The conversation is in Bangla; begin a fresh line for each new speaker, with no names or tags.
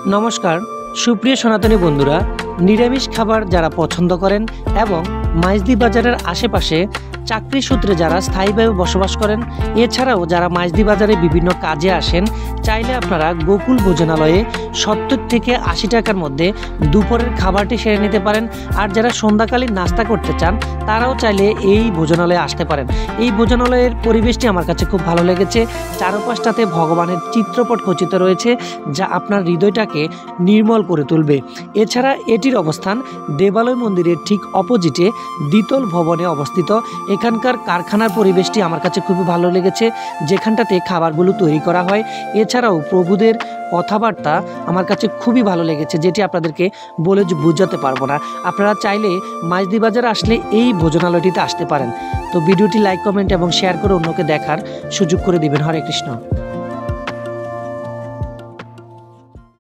নমস্কার সুপ্রিয় সনাতনী বন্ধুরা, নিরামিষ খাবার যারা পছন্দ করেন এবং মাইজদি বাজারের আশেপাশে চাকরি সূত্রে যারা স্থায়ীভাবে বসবাস করেন, এছাড়াও যারা মাইজদি বাজারে বিভিন্ন কাজে আসেন, চাইলে আপনারা গোকুল ভোজনালয়ে 70 থেকে 80 টাকার মধ্যে দুপুরের খাবারটি সেরে নিতে পারেন। আর যারা সন্ধ্যাকালীন নাস্তা করতে চান তারাও চাইলে এই ভোজনালয়ে আসতে পারেন। এই ভোজনালয়ের পরিবেশটি আমার কাছে খুব ভালো লেগেছে। চারপাশটাতে ভগবানের চিত্রপট খচিত রয়েছে, যা আপনার হৃদয়টাকে নির্মল করে তুলবে। এছাড়া এটির অবস্থান দেবালয় মন্দিরের ঠিক অপোজিটে দ্বিতল ভবনে অবস্থিত। এখানকার কারখানার পরিবেশটি আমার কাছে খুবই ভালো লেগেছে, যেখানটাতে খাবারগুলো তৈরি করা হয়। এছাড়াও প্রভুদের কথাবার্তা আমার কাছে খুবই ভালো লেগেছে, যেটি আপনাদেরকে বলে বোঝাতে পারবো না। আপনারা চাইলে মাইজদি বাজার আসলে এই ভোজনালয়টিতে আসতে পারেন। তো ভিডিওটি লাইক, কমেন্ট এবং শেয়ার করে অন্যকে দেখার সুযোগ করে দিবেন। হরে কৃষ্ণ।